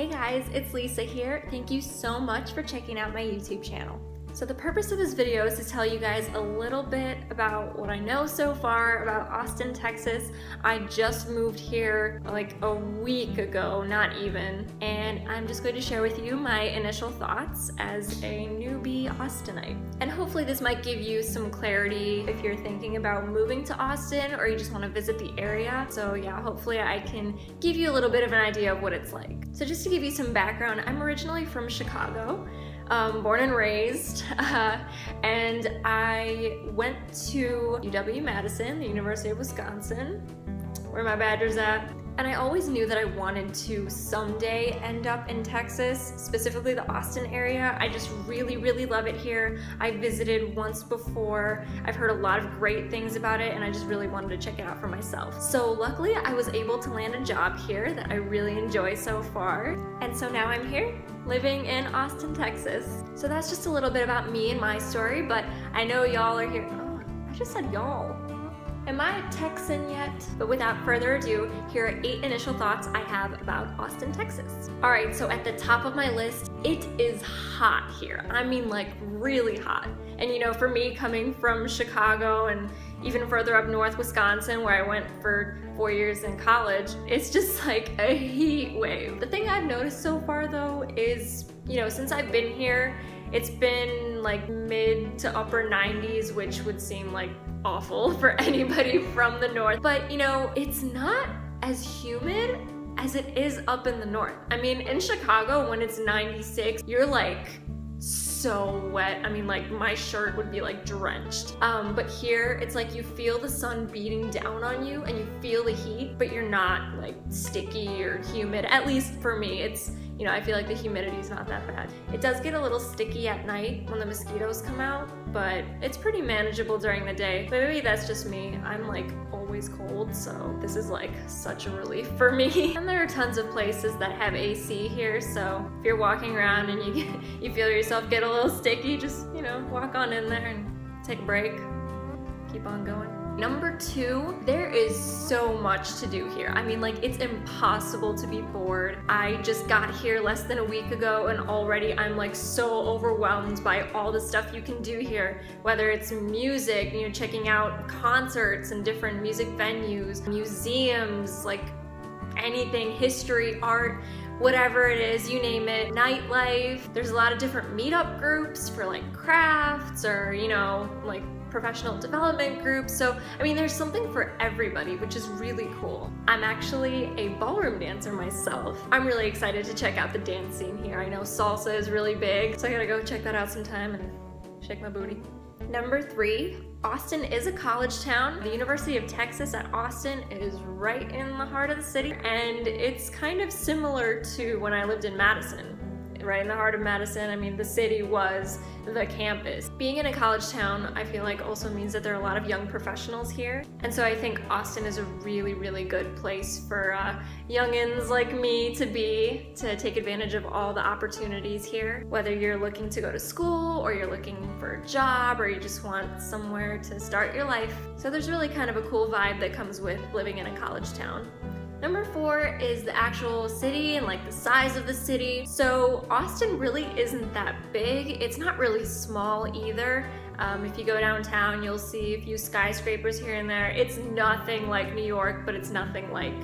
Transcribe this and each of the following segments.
Hey guys, it's Lisa here. Thank you so much for checking out my YouTube channel. So the purpose of this video is to tell you guys a little bit about what I know so far about Austin, Texas. I just moved here like a week ago, not even, and I'm just going to share with you my initial thoughts as a newbie Austinite. And hopefully this might give you some clarity if you're thinking about moving to Austin or you just want to visit the area. So yeah, hopefully I can give you a little bit of an idea of what it's like. So just to give you some background, I'm originally from Chicago. Born and raised, and I went to UW-Madison, the University of Wisconsin, where my Badgers at. And I always knew that I wanted to someday end up in Texas, specifically the Austin area. I just really, really love it here. I visited once before. I've heard a lot of great things about it, and I just really wanted to check it out for myself. So luckily, I was able to land a job here that I really enjoy so far. And so now I'm here, living in Austin, Texas. So that's just a little bit about me and my story, but I know y'all are here. Oh, I just said y'all. Am I a Texan yet? But without further ado, here are 8 initial thoughts I have about Austin, Texas. Alright, so at the top of my list, it is hot here. I mean like really hot. And you know, for me coming from Chicago and even further up north, Wisconsin, where I went for 4 years in college, it's just like a heat wave. The thing I've noticed so far though is, you know, since I've been here, it's been like mid to upper 90s, which would seem like awful for anybody from the north. But you know, it's not as humid as it is up in the north. I mean, in Chicago, when it's 96, you're like so wet. I mean, like my shirt would be like drenched. But here it's like you feel the sun beating down on you and you feel the heat, but you're not like sticky or humid. At least for me, it's, you know, I feel like the humidity is not that bad. It does get a little sticky at night when the mosquitoes come out, but it's pretty manageable during the day. But maybe that's just me. I'm like always cold, so this is like such a relief for me. And there are tons of places that have AC here, so if you're walking around and you feel yourself get a little sticky, just, you know, walk on in there and take a break, keep on going. Number 2, there is so much to do here. I mean, like, it's impossible to be bored. I just got here less than a week ago and already I'm like so overwhelmed by all the stuff you can do here, whether it's music, you know, checking out concerts and different music venues, museums, like anything, history, art, whatever it is, you name it, nightlife. There's a lot of different meetup groups for like crafts or, you know, like professional development groups. So, I mean, there's something for everybody, which is really cool. I'm actually a ballroom dancer myself. I'm really excited to check out the dance scene here. I know salsa is really big, so I gotta go check that out sometime and shake my booty. Number 3, Austin is a college town. The University of Texas at Austin is right in the heart of the city, and it's kind of similar to when I lived in Madison. Right in the heart of Madison, I mean, the city was the campus. Being in a college town, I feel like also means that there are a lot of young professionals here. And so I think Austin is a really, really good place for youngins like me to take advantage of all the opportunities here. Whether you're looking to go to school or you're looking for a job or you just want somewhere to start your life. So there's really kind of a cool vibe that comes with living in a college town. Number 4 is the actual city and like the size of the city. So Austin really isn't that big. It's not really small either. If you go downtown, you'll see a few skyscrapers here and there. It's nothing like New York, but it's nothing like,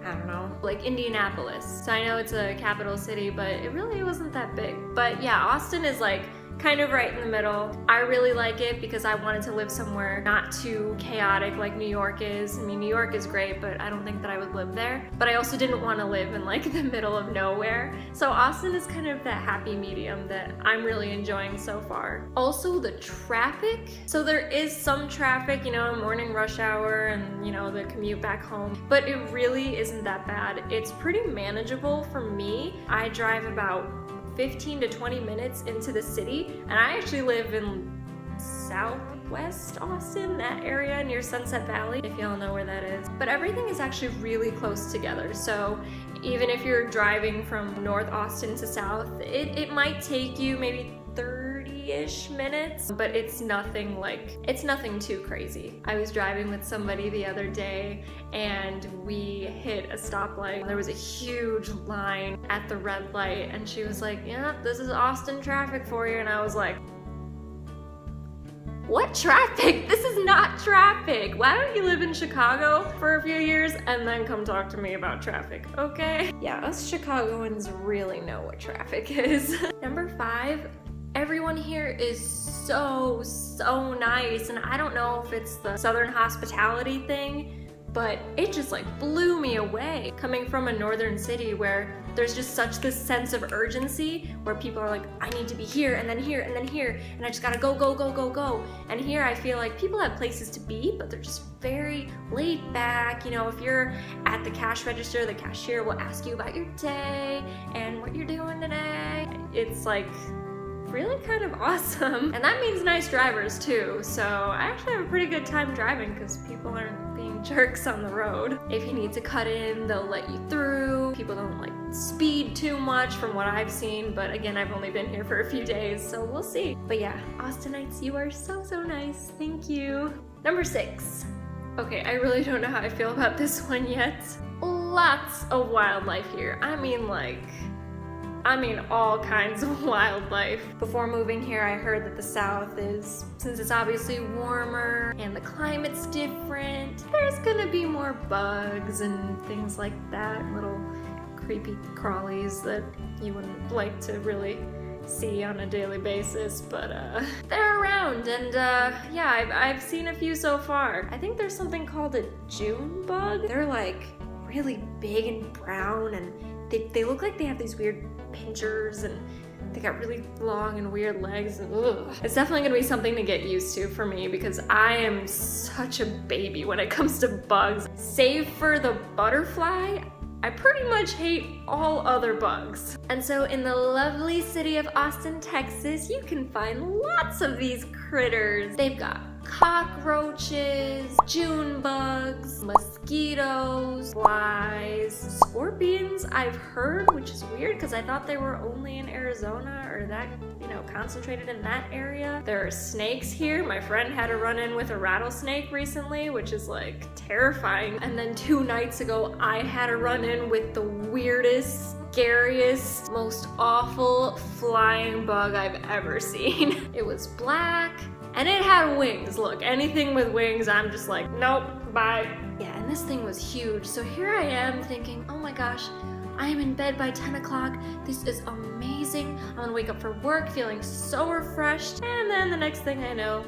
I don't know, like Indianapolis. So I know it's a capital city, but it really wasn't that big. But yeah, Austin is like kind of right in the middle. I really like it because I wanted to live somewhere not too chaotic like New York is. I mean, New York is great, but I don't think that I would live there. But I also didn't want to live in like the middle of nowhere. So Austin is kind of that happy medium that I'm really enjoying so far. Also the traffic. So there is some traffic, you know, morning rush hour and, you know, the commute back home, but it really isn't that bad. It's pretty manageable for me. I drive about 15 to 20 minutes into the city, and I actually live in southwest Austin, that area near Sunset Valley, if y'all know where that is. But everything is actually really close together, so even if you're driving from North Austin to South, it might take you maybe 30 30-ish minutes, but it's nothing too crazy. I was driving with somebody the other day and we hit a stoplight. There was a huge line at the red light and she was like, yeah, this is Austin traffic for you. And I was like, what traffic? This is not traffic. Why don't you live in Chicago for a few years and then come talk to me about traffic, okay? Yeah, us Chicagoans really know what traffic is. Number 5, everyone here is so nice, and I don't know if it's the Southern hospitality thing, but it just like blew me away. Coming from a northern city where there's just such this sense of urgency where people are like, I need to be here and then here and then here, and I just gotta go. And here I feel like people have places to be, but they're just very laid back. You know, if you're at the cash register, the cashier will ask you about your day and what you're doing today. It's like really kind of awesome. And that means nice drivers too. So I actually have a pretty good time driving because people aren't being jerks on the road. If you need to cut in, they'll let you through. People don't like speed too much from what I've seen, but again, I've only been here for a few days, so we'll see. But yeah, Austinites, you are so nice. Thank you. Number 6. Okay, I really don't know how I feel about this one yet. Lots of wildlife here. I mean all kinds of wildlife. Before moving here, I heard that the South is, since it's obviously warmer and the climate's different, there's gonna be more bugs and things like that, little creepy crawlies that you wouldn't like to really see on a daily basis, but they're around, and yeah, I've seen a few so far. I think there's something called a June bug. They're like really big and brown, and they look like they have these weird pinchers, and they got really long and weird legs, and ugh. It's definitely gonna be something to get used to for me because I am such a baby when it comes to bugs. Save for the butterfly, I pretty much hate all other bugs. And so in the lovely city of Austin, Texas, you can find lots of these critters. They've got cockroaches, June bugs, mosquitoes, flies, scorpions I've heard, which is weird because I thought they were only in Arizona or that, you know, concentrated in that area. There are snakes here. My friend had a run-in with a rattlesnake recently, which is like terrifying. And then 2 nights ago, I had a run-in with the weirdest, scariest, most awful flying bug I've ever seen. It was black, and it had wings. Look, anything with wings, I'm just like, nope, bye. Yeah, and this thing was huge. So here I am thinking, oh my gosh, I am in bed by 10 o'clock. This is amazing. I'm gonna wake up for work feeling so refreshed. And then the next thing I know,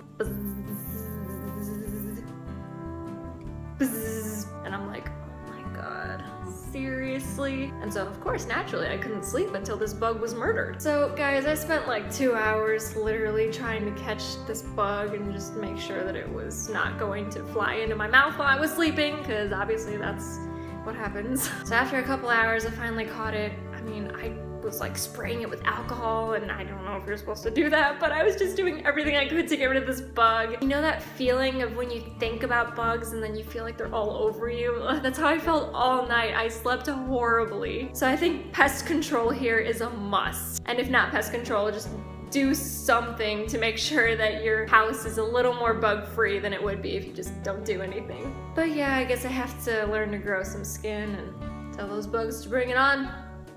and I'm like, oh my God, seriously? And so of course, naturally, I couldn't sleep until this bug was murdered. So guys, I spent like 2 hours literally trying to catch this bug and just make sure that it was not going to fly into my mouth while I was sleeping, because obviously that's what happens. So after a couple hours, I finally caught it. I mean, I was like spraying it with alcohol, and I don't know if you're supposed to do that, but I was just doing everything I could to get rid of this bug. You know that feeling of when you think about bugs and then you feel like they're all over you? That's how I felt all night. I slept horribly. So I think pest control here is a must. And if not pest control, just do something to make sure that your house is a little more bug-free than it would be if you just don't do anything. But yeah, I guess I have to learn to grow some skin and tell those bugs to bring it on,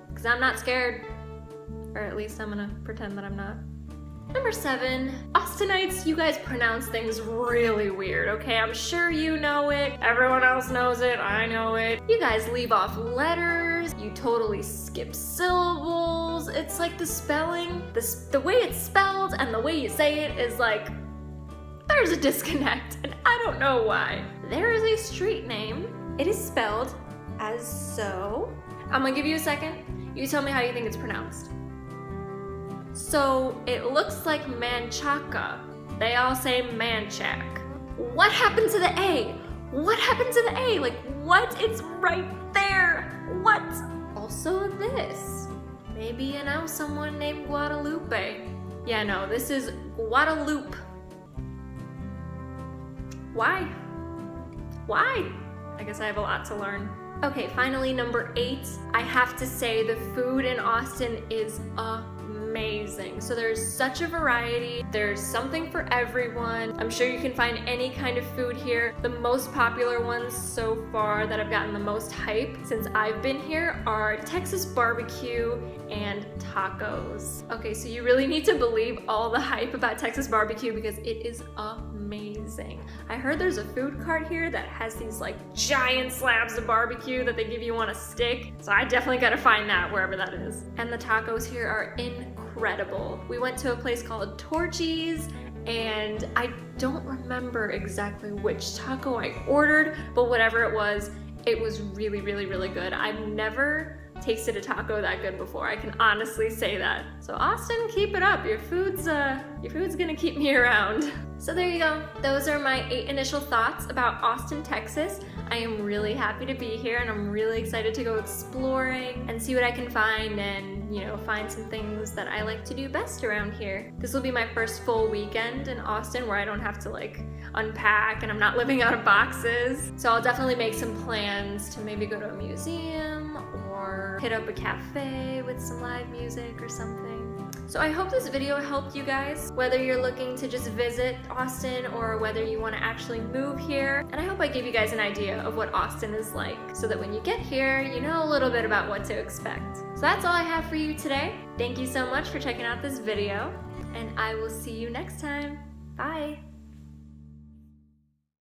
because I'm not scared. Or at least I'm gonna pretend that I'm not. Number 7, Austinites, you guys pronounce things really weird, okay? I'm sure you know it. Everyone else knows it. I know it. You guys leave off letters. You totally skip syllables. It's like the spelling, the way it's spelled and the way you say it is like, there's a disconnect, and I don't know why. There is a street name. It is spelled as so. I'm gonna give you a second. You tell me how you think it's pronounced. So it looks like Manchaca. They all say Manchac. What happened to the A? What happened to the A? Like, what? It's right there. What? Also this. Maybe you know someone named Guadalupe. Yeah, no, this is Guadalupe. Why? Why? I guess I have a lot to learn. Okay, finally, number 8. I have to say the food in Austin is amazing. amazing. So there's such a variety. There's something for everyone. I'm sure you can find any kind of food here. The most popular ones so far that have gotten the most hype since I've been here are Texas barbecue and tacos. Okay, so you really need to believe all the hype about Texas barbecue because it is amazing. I heard there's a food cart here that has these like giant slabs of barbecue that they give you on a stick. So I definitely gotta find that wherever that is. And the tacos here are incredible. We went to a place called Torchy's and I don't remember exactly which taco I ordered, but whatever it was really, really, really good. I've never tasted a taco that good before. I can honestly say that. So Austin, keep it up. Your food's gonna keep me around. So there you go. Those are my 8 initial thoughts about Austin, Texas. I am really happy to be here and I'm really excited to go exploring and see what I can find and, you know, find some things that I like to do best around here. This will be my first full weekend in Austin where I don't have to like unpack and I'm not living out of boxes. So I'll definitely make some plans to maybe go to a museum or hit up a cafe with some live music or something. So I hope this video helped you guys, whether you're looking to just visit Austin or whether you want to actually move here. And I hope I gave you guys an idea of what Austin is like so that when you get here, you know a little bit about what to expect. So that's all I have for you today. Thank you so much for checking out this video and I will see you next time. Bye!